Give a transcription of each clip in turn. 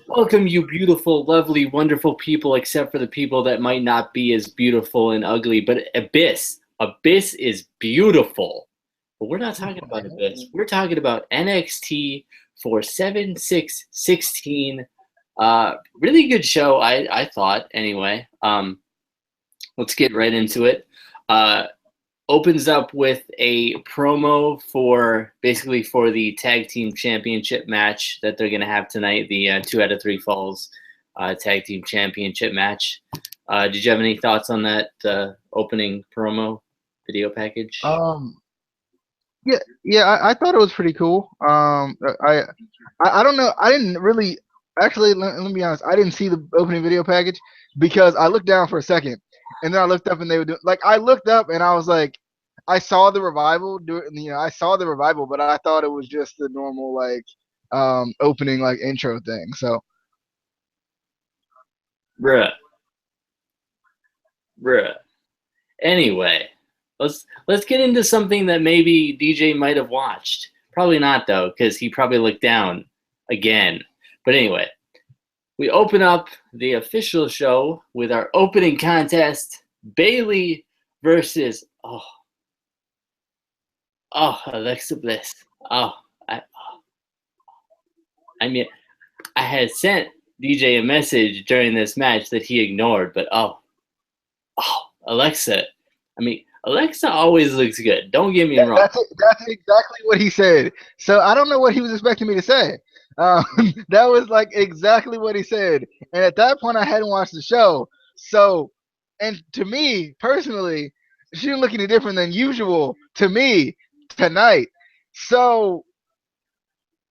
Welcome, you beautiful, lovely, wonderful people, except for the people that might not be as beautiful and ugly. But Abyss, Abyss is beautiful. But we're not talking about Abyss. We're talking about NXT for 7/6/16. Really good show, I thought. Anyway, let's get right into it. Uh, Opens up with a promo for basically for the tag team championship match that they're going to have tonight, the 2 out of 3 falls tag team championship match. Did you have any thoughts on that opening promo video package? Um, yeah, I thought it was pretty cool. I don't know. I didn't really actually. Let me be honest. I didn't see the opening video package because I looked down for a second, and then I looked up and they were doing like I looked up and I was like, I saw the revival do it. I saw the revival, but I thought it was just the normal like opening like intro thing. So Bruh, bruh. Anyway, let's get into something that maybe DJ might have watched. Probably not though, because he probably looked down again. But anyway, we open up the official show with our opening contest: Bailey versus Alexa Bliss. Oh, I mean, I had sent DJ a message during this match that he ignored, but Alexa. I mean, Alexa always looks good. Don't get me wrong. that's exactly what he said. So I don't know what he was expecting me to say. Um, that was like exactly what he said. And at that point, I hadn't watched the show. So, and to me personally, she didn't look any different than usual to me tonight. So,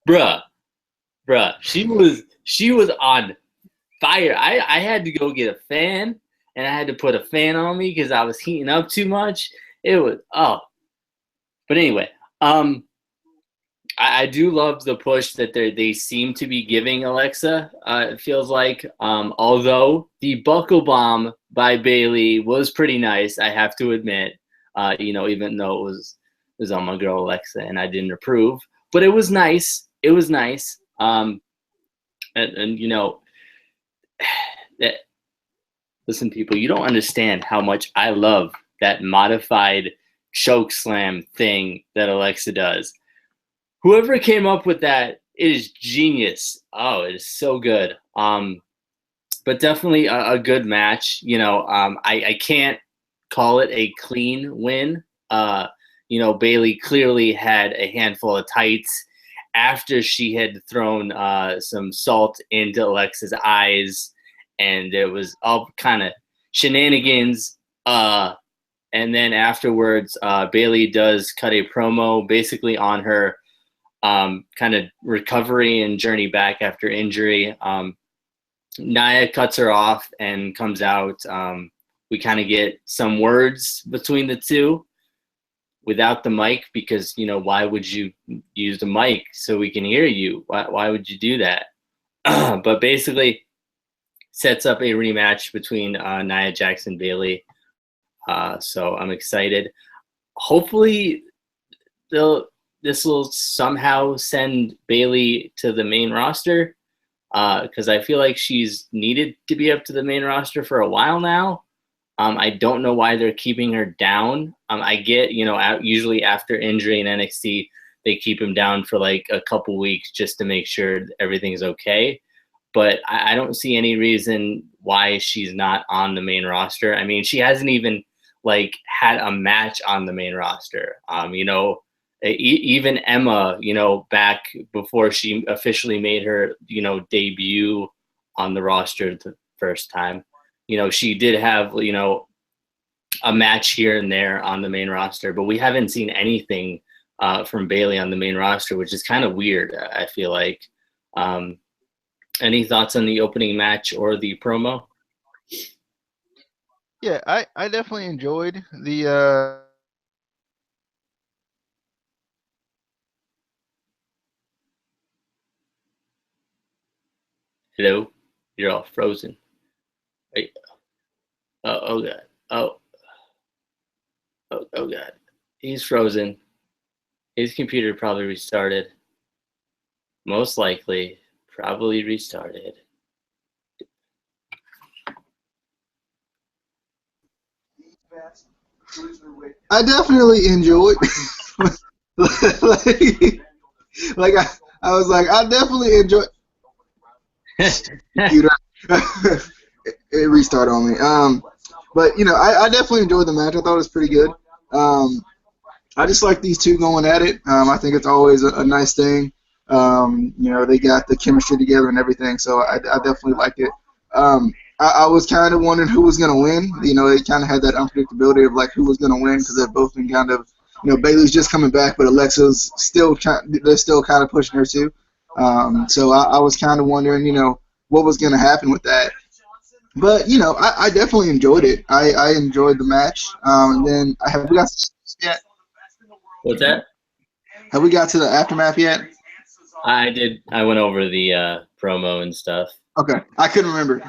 Bruh, bruh, she was on fire. I had to go get a fan, and I had to put a fan on me because I was heating up too much. It was but anyway, I do love the push that they seem to be giving Alexa. It feels like, although the buckle bomb by Bailey was pretty nice, I have to admit. Even though it was on my girl Alexa, and I didn't approve, but it was nice. It was nice. And that, listen, people, you don't understand how much I love that modified choke slam thing that Alexa does. Whoever came up with that, it is genius. Oh, it is so good. But definitely a good match. I can't call it a clean win. Bailey clearly had a handful of tights after she had thrown some salt into Alexa's eyes, and it was all kind of shenanigans. And then afterwards, Bailey does cut a promo basically on her kind of recovery and journey back after injury. Nia cuts her off and comes out. We kind of get some words between the two without the mic because, why would you use the mic so we can hear you? Why would you do that? But basically sets up a rematch between Nia Jax and Bailey. So I'm excited. Hopefully this will somehow send Bailey to the main roster because I feel like she's needed to be up to the main roster for a while now. I don't know why they're keeping her down. I get, usually after injury in NXT, they keep him down for like a couple weeks just to make sure everything's okay. But I don't see any reason why she's not on the main roster. I mean, she hasn't even like had a match on the main roster. Even Emma, back before she officially made her, debut on the roster the first time, she did have, a match here and there on the main roster, but we haven't seen anything from Bailey on the main roster, which is kind of weird, I feel like. Any thoughts on the opening match or the promo? yeah, I definitely enjoyed the Hello? You're all frozen. Wait. Oh God. Oh God. He's frozen. His computer probably restarted. Most likely. Probably restarted. I definitely enjoyed. like I was like, I definitely enjoy. It restarted on me. But I definitely enjoyed the match. I thought it was pretty good. I just like these two going at it. I think it's always a nice thing. They got the chemistry together and everything, so I definitely liked it. I was kind of wondering who was going to win. They kind of had that unpredictability of like who was going to win because they've both been kind of, Bayley's just coming back, but Alexa's they're still kind of pushing her too. So I was kind of wondering, what was going to happen with that. But I definitely enjoyed it. I enjoyed the match. And then have we got yet? What's that? Have we got to the aftermath yet? I did. I went over the promo and stuff. Okay, I couldn't remember.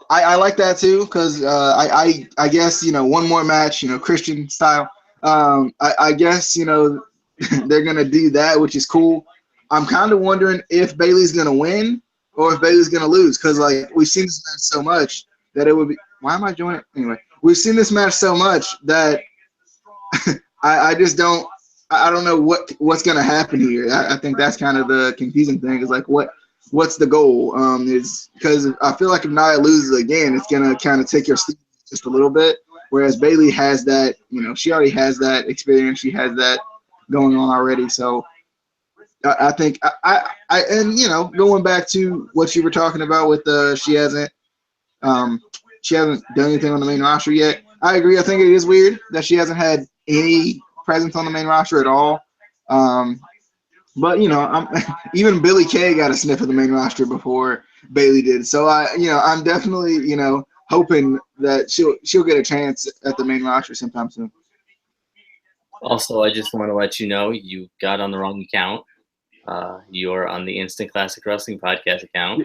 I like that too because I guess one more match, Christian style. I guess they're gonna do that, which is cool. I'm kind of wondering if Bayley's gonna win or if Bayley's gonna lose because like we've seen this match so much that it would be. Why am I joining? Anyway, we've seen this match so much that I just don't. I don't know what's gonna happen here. I think that's kind of the confusing thing. Is like what's the goal? Is because I feel like if Nia loses again, it's gonna kind of take your sleep just a little bit. Whereas Bayley has that, she already has that experience. She has that going on already. So I think and going back to what you were talking about with she hasn't done anything on the main roster yet. I agree. I think it is weird that she hasn't had any presence on the main roster at all. But even Billie Kay got a sniff of the main roster before Bayley did. So I'm definitely hoping that she'll get a chance at the main roster sometime soon. Also, I just want to let you know you got on the wrong account. You're on the Instant Classic Wrestling Podcast account.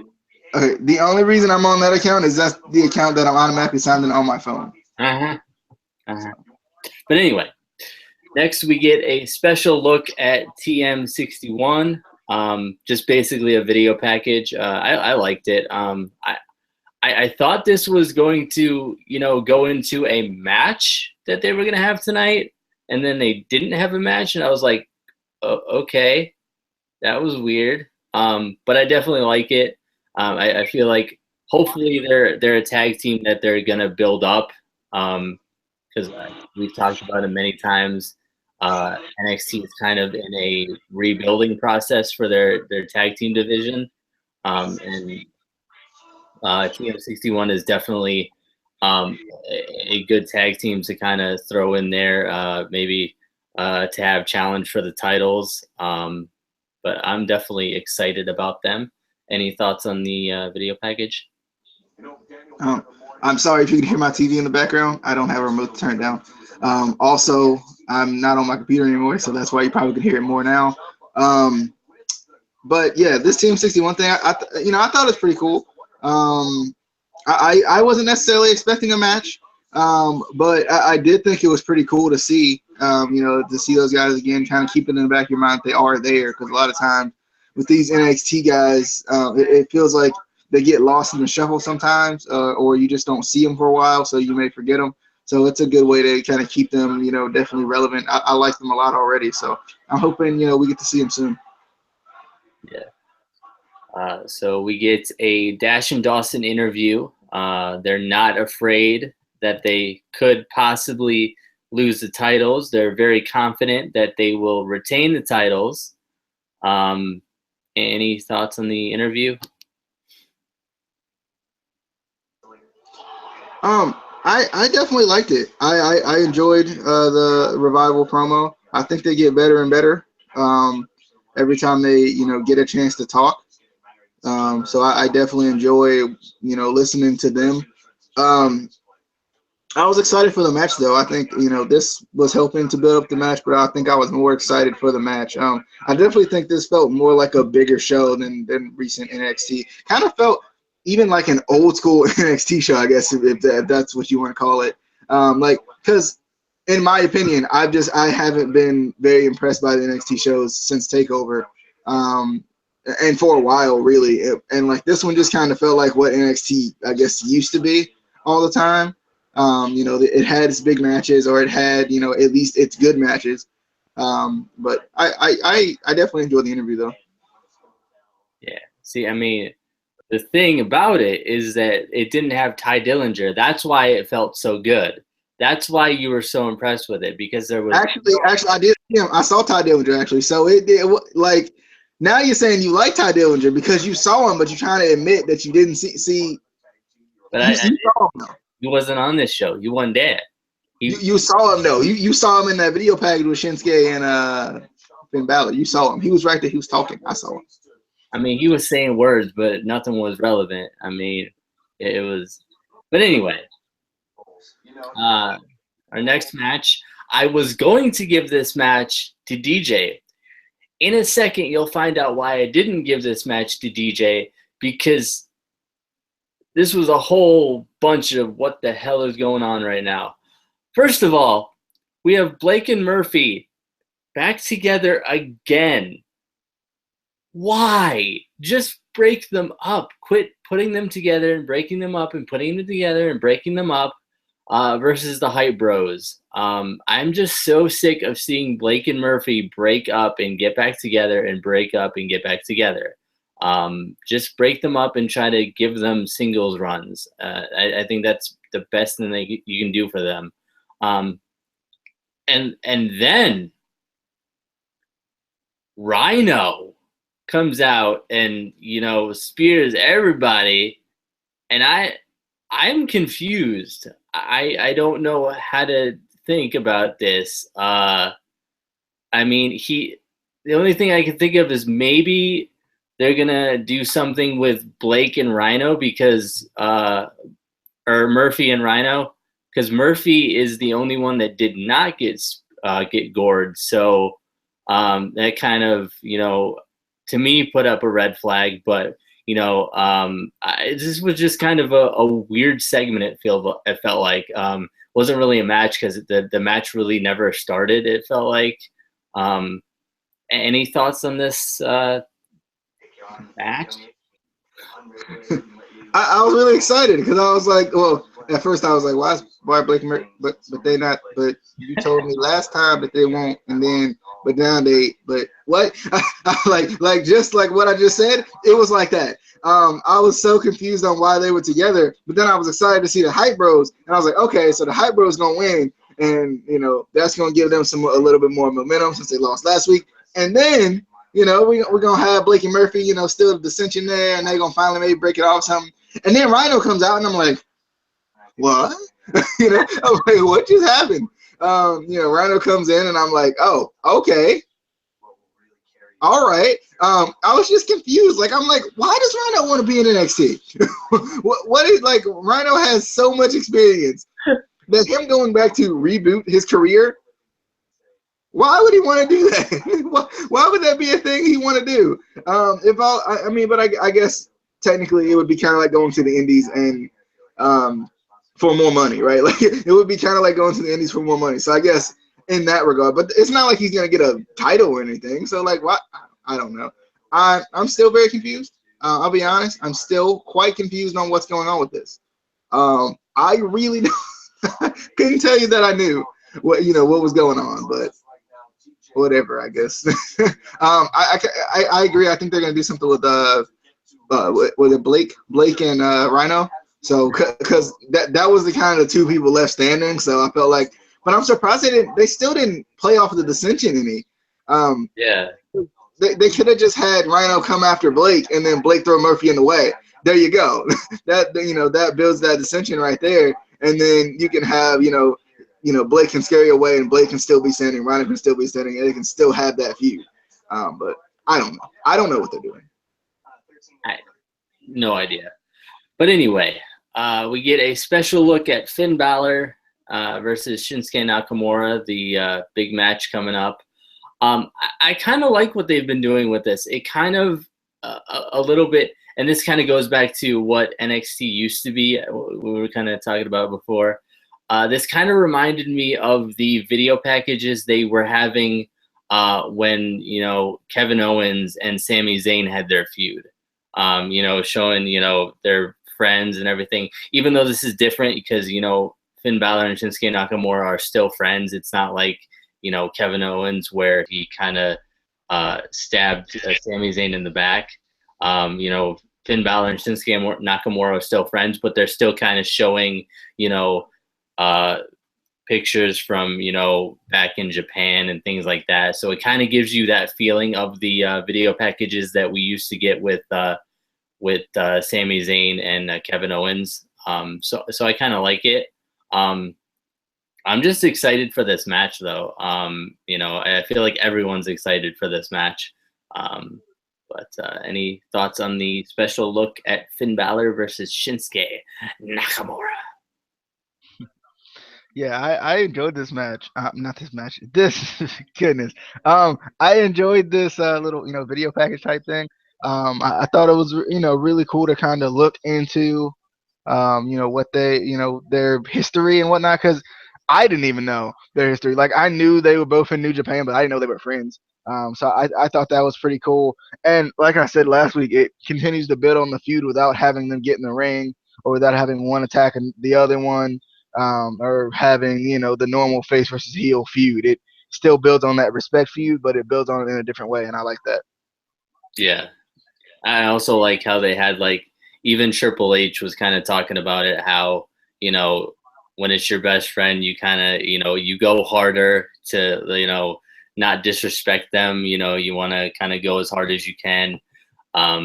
Okay, the only reason I'm on that account is that's the account that I'm automatically signed in on my phone. But anyway, next we get a special look at TM61. Just basically a video package. I liked it. I thought this was going to, go into a match that they were going to have tonight, and then they didn't have a match, and I was like, okay, that was weird. But I definitely like it. I feel like hopefully they're a tag team that they're going to build up because we've talked about it many times. NXT is kind of in a rebuilding process for their tag team division. And TM61 is definitely a good tag team to kind of throw in there, maybe to have challenge for the titles. But I'm definitely excited about them. Any thoughts on the video package? I'm sorry if you can hear my TV in the background. I don't have a remote to turn it down. Also, I'm not on my computer anymore, so that's why you probably can hear it more now. But yeah, this TM61 thing, I thought it was pretty cool. I wasn't necessarily expecting a match, but I did think it was pretty cool to see, to see those guys again, kind of keeping in the back of your mind that they are there, because a lot of times with these NXT guys, it feels like they get lost in the shuffle sometimes, or you just don't see them for a while, so you may forget them. So it's a good way to kind of keep them, definitely relevant. I like them a lot already, so I'm hoping, we get to see them soon. Yeah. So we get a Dash and Dawson interview. They're not afraid that they could possibly lose the titles. They're very confident that they will retain the titles. Any thoughts on the interview? I definitely liked it. I enjoyed the Revival promo. I think they get better and better every time they get a chance to talk. So I definitely enjoy listening to them. I was excited for the match though. I think this was helping to build up the match, but I think I was more excited for the match. I definitely think this felt more like a bigger show than recent NXT. Kind of felt even like an old school NXT show, I guess, if that's what you want to call it. Because in my opinion, I haven't been very impressed by the NXT shows since Takeover. and for a while, really. And like this one just kind of felt like what NXT, I guess, used to be all the time. You know, it had its big matches, or it had, you know, at least its good matches. But I definitely enjoyed the interview though. Yeah. See, I mean, the thing about it is that it didn't have Ty Dillinger. That's why it felt so good. That's why you were so impressed with it, because there was Actually, I did see him. I saw Ty Dillinger actually. So it did like now you're saying you like Ty Dillinger because you saw him, but you're trying to admit that you didn't see. but You saw him though. he wasn't on this show. You weren't there. You saw him though. You saw him in that video package with Shinsuke and Finn Balor. You saw him. He was right there. He was talking. I saw him. I mean, he was saying words, but nothing was relevant. I mean, it was. But anyway, our next match, I was going to give this match to DJ. In a second, you'll find out why I didn't give this match to DJ, because this was a whole bunch of what the hell is going on right now. First of all, we have Blake and Murphy back together again. Why? Just break them up. Quit putting them together and breaking them up and putting them together and breaking them up versus the Hype Bros. I'm just so sick of seeing Blake and Murphy break up and get back together and break up and get back together. Just break them up and try to give them singles runs. I think that's the best thing that you can do for them. And then Rhino comes out and, you know, spears everybody, and I'm confused. I don't know how to think about this. I mean, the only thing I can think of is maybe they're gonna do something with Blake and Rhino because or Murphy and Rhino, because Murphy is the only one that did not get gored. So that kind of, you know, to me put up a red flag. But you know, this was just kind of a weird segment. It felt like wasn't really a match because the match really never started. It felt like. Any thoughts on this match? I was really excited because I was like, well, at first I was like, why Blake Murphy? But they not. But you told me last time that they won't, and then but now they. But what? like just like what I just said, it was like that. I was so confused on why they were together, but then I was excited to see the Hype Bros, and I was like, okay, so the Hype Bros gonna win, and you know that's gonna give them a little bit more momentum since they lost last week, and then. You know, we're going to have Blake and Murphy, you know, still the dissension there, and they're going to finally maybe break it off something. And then Rhino comes out, and I'm like, what? You know, I'm like, what just happened? You know, Rhino comes in, and I'm like, oh, okay. All right. I was just confused. Like, I'm like, why does Rhino want to be in NXT? what is, like, Rhino has so much experience that him going back to reboot his career, why would he want to do that? Why would that be a thing he want to do? I mean, but I guess technically it would be kind of like going to the Indies and for more money, right? Like it would be kind of like going to the Indies for more money. So I guess in that regard, but it's not like he's gonna get a title or anything. So like, what? I don't know. I'm still very confused. I'll be honest. I'm still quite confused on what's going on with this. I really couldn't tell you that I knew what was going on, but. Whatever, I guess. I agree. I think they're gonna do something with Blake and Rhino. So because that was the kind of two people left standing. So I felt like, but I'm surprised they still didn't play off of the dissension any. Yeah. They could have just had Rhino come after Blake and then Blake throw Murphy in the way. There you go. that builds that dissension right there, and then you can have Blake can scare you away, and Blake can still be standing. Rhino can still be standing, and they can still have that feud. But I don't know. I don't know what they're doing. No idea. But anyway, we get a special look at Finn Balor versus Shinsuke Nakamura, the big match coming up. I kind of like what they've been doing with this. It kind of a little bit, and this kind of goes back to what NXT used to be. We were kind of talking about before. This kind of reminded me of the video packages they were having when, you know, Kevin Owens and Sami Zayn had their feud. You know, showing, you know, their friends and everything. Even though this is different because, you know, Finn Balor and Shinsuke Nakamura are still friends. It's not like, you know, Kevin Owens where he kind of stabbed Sami Zayn in the back. You know, Finn Balor and Shinsuke Nakamura are still friends, but they're still kind of showing, you know, pictures from, you know, back in Japan and things like that. So it kind of gives you that feeling of the video packages that we used to get with Sami Zayn and Kevin Owens. So I kind of like it. I'm just excited for this match, though. You know, I feel like everyone's excited for this match. But any thoughts on the special look at Finn Balor versus Shinsuke Nakamura? Yeah, I enjoyed this match. Not this match. This goodness. I enjoyed this little, you know, video package type thing. I thought it was, you know, really cool to kind of look into, you know, what they, you know, their history and whatnot. Because I didn't even know their history. Like I knew they were both in New Japan, but I didn't know they were friends. So I thought that was pretty cool. And like I said last week, it continues to build on the feud without having them get in the ring or without having one attack the other one, or having, you know, the normal face versus heel feud. It still builds on that respect feud, but it builds on it in a different way, and I like that. Yeah. I also like how they had, like, even Triple H was kind of talking about it, how, you know, when it's your best friend, you kind of, you know, you go harder to, you know, not disrespect them. You know, you want to kind of go as hard as you can.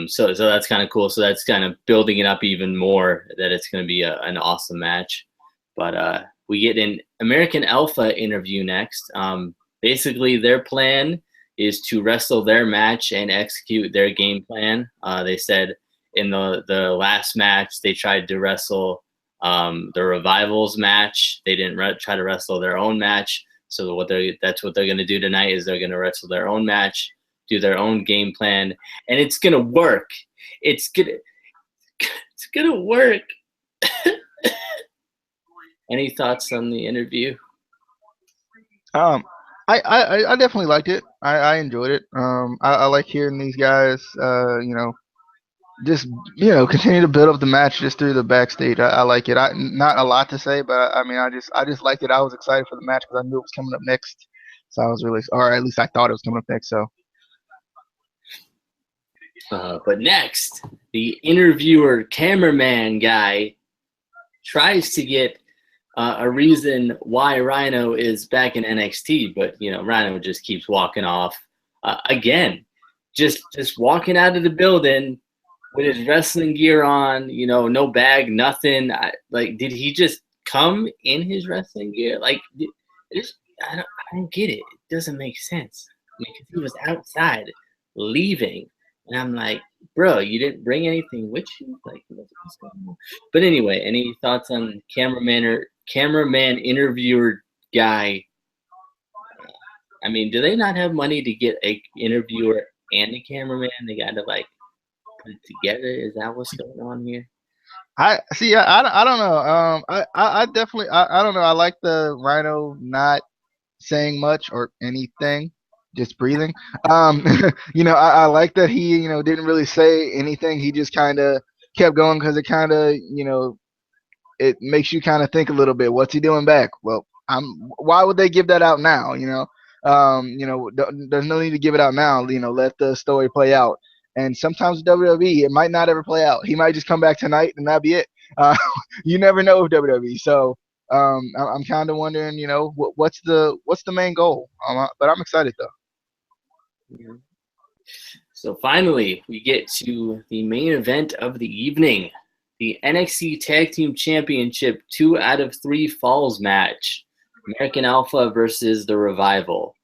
So that's kind of cool. So that's kind of building it up even more that it's going to be an awesome match. But we get an American Alpha interview next. Basically, their plan is to wrestle their match and execute their game plan. They said in the last match they tried to wrestle the Revival's match. They didn't try to wrestle their own match. So that's what they're going to do tonight is they're going to wrestle their own match, do their own game plan, and it's going to work. It's gonna work. Any thoughts on the interview? Um, I definitely liked it. I enjoyed it. I like hearing these guys, you know, just, you know, continue to build up the match just through the backstage. I like it. I not a lot to say, but I mean, I just liked it. I was excited for the match because I knew it was coming up next. So I was really, or at least I thought it was coming up next. So But next, the interviewer cameraman guy tries to get a reason why Rhino is back in NXT, but, you know, Rhino just keeps walking off again, just walking out of the building with his wrestling gear on, you know, no bag, nothing. Like, did he just come in his wrestling gear? Like, I don't get it. It doesn't make sense. I mean, 'cause he was outside leaving, and I'm like, bro, you didn't bring anything with you? Like, what's going on? But anyway, any thoughts on cameraman interviewer guy? I mean, do they not have money to get a interviewer and a cameraman? They got to, like, put it together. Is that what's going on here? I see. I don't know. I definitely. I don't know. I like the Rhino not saying much or anything, just breathing. Um, you know, I like that he, you know, didn't really say anything. He just kind of kept going because it kind of, you know, it makes you kind of think a little bit. What's he doing back? Well, why would they give that out now? You know, there's no need to give it out now. You know, let the story play out. And sometimes with WWE, it might not ever play out. He might just come back tonight and that'd be it. Uh, you never know with WWE. So I'm kind of wondering, you know, what's the main goal? But I'm excited though. Yeah. So finally, we get to the main event of the evening, the NXT Tag Team Championship 2 out of 3 Falls match, American Alpha versus the Revival.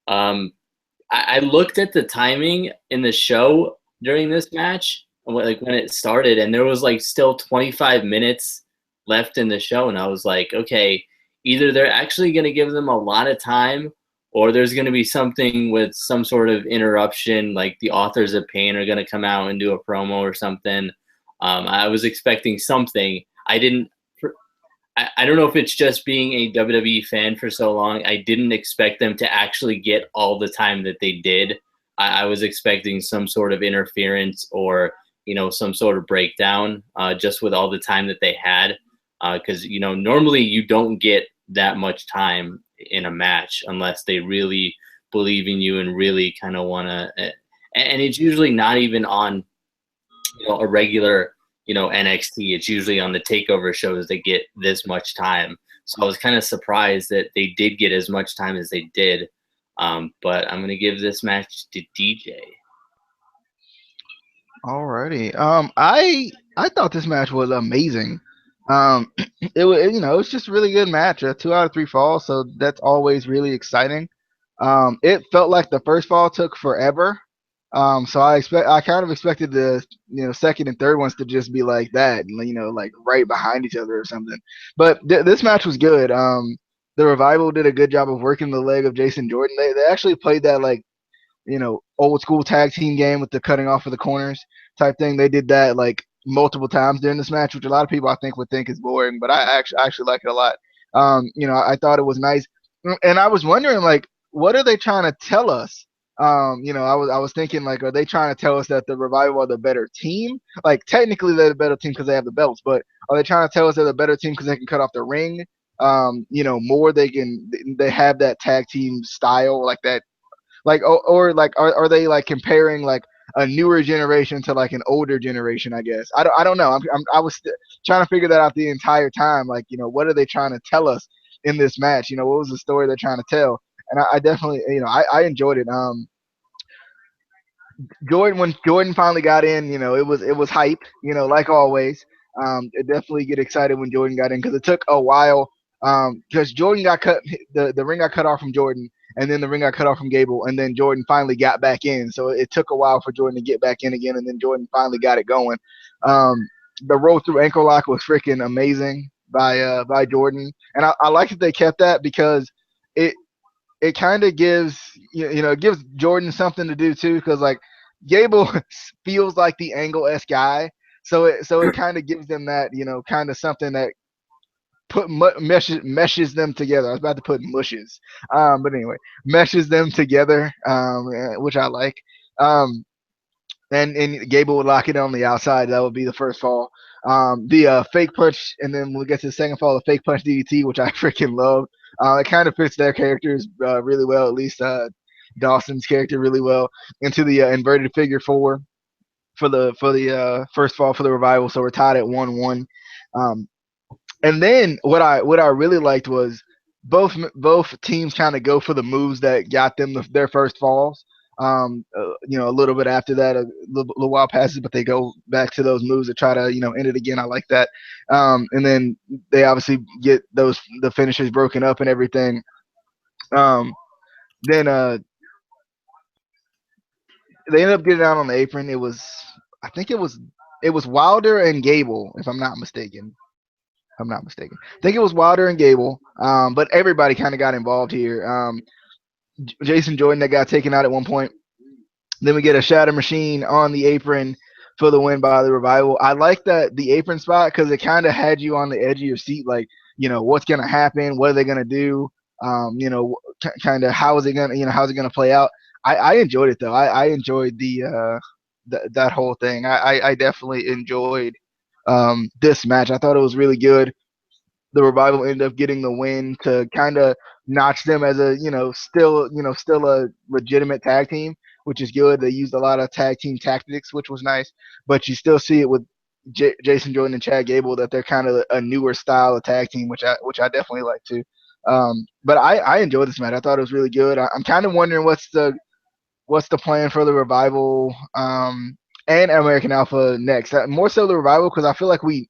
I looked at the timing in the show during this match, like when it started, and there was like still 25 minutes left in the show, and I was like, okay, either they're actually going to give them a lot of time, or there's going to be something with some sort of interruption, like the Authors of Pain are going to come out and do a promo or something. I was expecting something. I I don't know if it's just being a WWE fan for so long. I didn't expect them to actually get all the time that they did. I was expecting some sort of interference or some sort of breakdown just with all the time that they had. Because normally you don't get that much time in a match unless they really believe in you and really kind of want to. And it's usually not even on a regular NXT. It's usually on the takeover shows they get this much time. So I was kind of surprised that they did get as much time as they did. But I'm going to give this match to DJ. Alrighty. I thought this match was amazing. It was it's just a really good match. A 2 out of 3 falls, so that's always really exciting. It felt like the first fall took forever. So I kind of expected the second and third ones to just be like that, like right behind each other or something. But this match was good. The Revival did a good job of working the leg of Jason Jordan. They actually played that like old school tag team game with the cutting off of the corners type thing. They did that like multiple times during this match, which a lot of people I think would think is boring, but I actually like it a lot. I thought it was nice, and I was wondering like, what are they trying to tell us? I was thinking like, are they trying to tell us that the Revival are the better team? Like technically they're the better team because they have the belts, but are they trying to tell us they're the better team because they can cut off the ring? More they have that tag team style like that, like or like are they like comparing like a newer generation to like an older generation? I guess I don't know. I was trying to figure that out the entire time. Like what are they trying to tell us in this match? What was the story they're trying to tell? And I definitely I enjoyed it. When Jordan finally got in, it was hype, like always. It definitely get excited when Jordan got in because it took a while. Because Jordan got cut, the ring got cut off from Jordan, and then the ring got cut off from Gable, and then Jordan finally got back in. So it took a while for Jordan to get back in again, and then Jordan finally got it going. The roll through ankle lock was freaking amazing by Jordan, and I like that they kept that because it it kind of gives it gives Jordan something to do too, because like Gable feels like the angle-esque guy, so it kind of gives them that kind of something that meshes them together. I was about to put mushes, but anyway, meshes them together, which I like. Um, and Gable would lock it on the outside. That would be the first fall. The fake punch, and then we'll get to the second fall, the fake punch DDT, which I freaking love. It kind of fits their characters really well, at least Dawson's character really well, into the inverted figure four for the first fall for the Revival. So we're tied at 1-1. Um, and then what I really liked was both teams kind of go for the moves that got them their first falls. A little bit after that, a little while passes, but they go back to those moves to try to end it again. I like that. And then they obviously get the finishes broken up and everything. Um, then they ended up getting out on the apron. I think it was Wilder and Gable, if I'm not mistaken. I think it was Wilder and Gable, but everybody kind of got involved here. Jason Jordan that got taken out at one point. Then we get a Shatter Machine on the apron for the win by the Revival. I like that the apron spot because it kind of had you on the edge of your seat, like what's gonna happen, what are they gonna do, kind of how is it gonna play out. I enjoyed it though. I enjoyed that whole thing. I definitely enjoyed this match. I thought it was really good. The Revival ended up getting the win to kind of notch them as a still a legitimate tag team, which is good. They used a lot of tag team tactics, which was nice, but you still see it with Jason Jordan and Chad Gable that they're kind of a newer style of tag team, which I definitely like too. But I enjoyed this match. I thought it was really good. I'm kind of wondering what's the plan for the Revival and American Alpha next. More so the Revival because I feel like we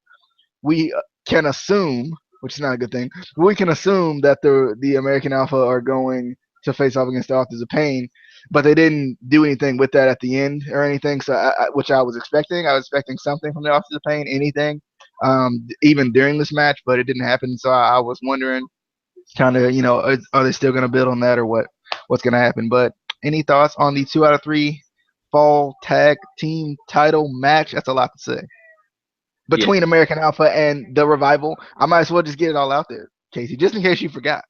can assume, which is not a good thing, we can assume that the American Alpha are going to face off against the Authors of Pain, but they didn't do anything with that at the end or anything. So, which I was expecting. I was expecting something from the Authors of Pain, anything, even during this match, but it didn't happen. So I was wondering, kind of, are they still going to build on that or what's going to happen? But any thoughts on the 2 out of 3 fall tag team title match? That's a lot to say. Yeah. between American Alpha and the Revival. I might as well just get it all out there, Casey, just in case you forgot.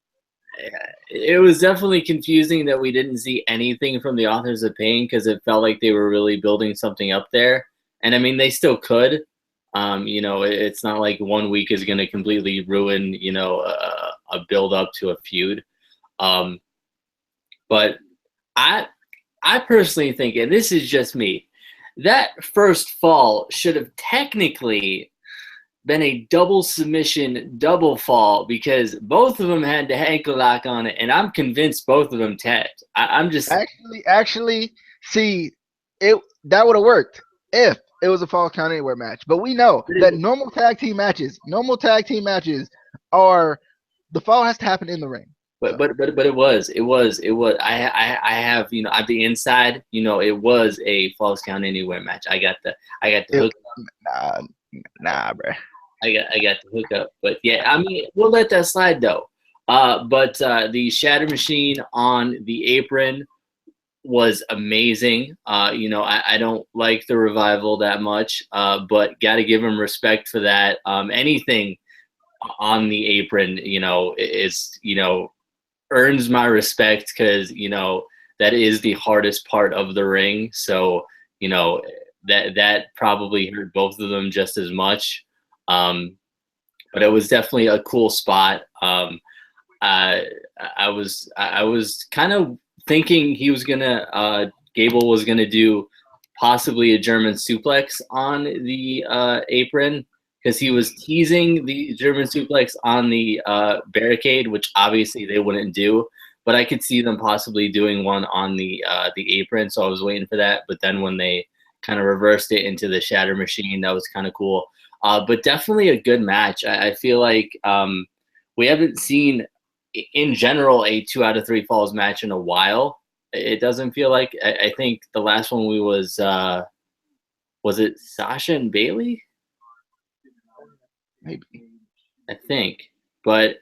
It was definitely confusing that we didn't see anything from the Authors of Pain because it felt like they were really building something up there. And I mean, they still could. It's not like 1 week is going to completely ruin, a build up to a feud. But I personally think, and this is just me, that first fall should have technically been a double submission, double fall, because both of them had the ankle lock on it, and I'm convinced both of them tapped. I'm just actually see it. That would have worked if it was a Fall Count Anywhere match. But we know that normal tag team matches are the fall has to happen in the ring. But it was I have on the inside, it was a Falls Count Anywhere match. I got the hook up. Nah, bro. I got the hook up. But yeah, I mean, we'll let that slide though. But the Shatter Machine on the apron was amazing. I don't like the Revival that much, but got to give him respect for that. Anything on the apron, is earns my respect because that is the hardest part of the ring. So that probably hurt both of them just as much. But it was definitely a cool spot. I was kind of thinking he was gonna Gable was gonna do possibly a German suplex on the apron, because he was teasing the German suplex on the barricade, which obviously they wouldn't do. But I could see them possibly doing one on the apron, so I was waiting for that. But then when they kind of reversed it into the Shatter Machine, that was kind of cool. But definitely a good match. I feel like we haven't seen, in general, a 2 out of 3 falls match in a while. It doesn't feel like. I think the last one was it Sasha and Bailey? Maybe. I think. But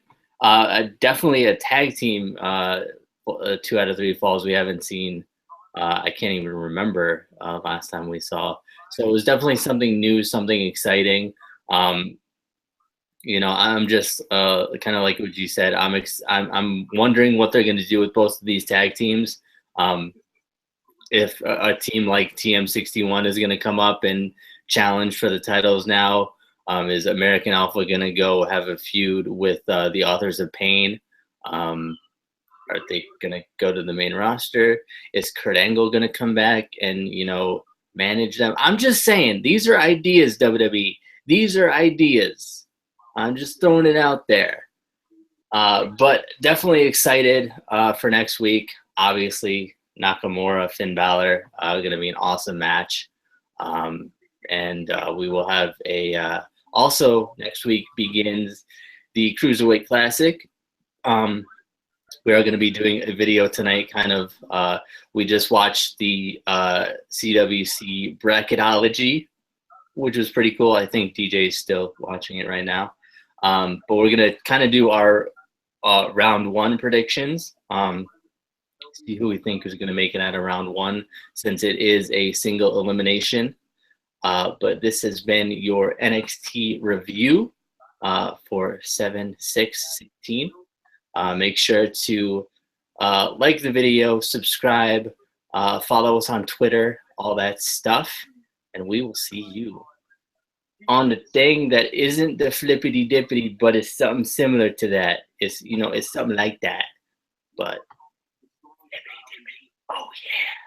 definitely a tag team 2 out of 3 falls we haven't seen. I can't even remember last time we saw. So it was definitely something new, something exciting. I'm just kind of like what you said. I'm wondering what they're going to do with both of these tag teams. If a team like TM61 is going to come up and challenge for the titles now, is American Alpha going to go have a feud with the Authors of Pain? Are they going to go to the main roster? Is Kurt Angle going to come back and, manage them? I'm just saying, these are ideas, WWE. These are ideas. I'm just throwing it out there. But definitely excited for next week. Obviously, Nakamura, Finn Balor, going to be an awesome match. And we will have also next week begins the Cruiserweight Classic. We are going to be doing a video tonight. We just watched the CWC Bracketology, which was pretty cool. I think DJ is still watching it right now. But we're going to kind of do our round 1 predictions. See who we think is going to make it out of round 1, since it is a single elimination. But this has been your NXT review for 7/6/16. Make sure to like the video, subscribe, follow us on Twitter, all that stuff. And we will see you on the thing that isn't the flippity dippity, but it's something similar to that. It's something like that. But oh yeah.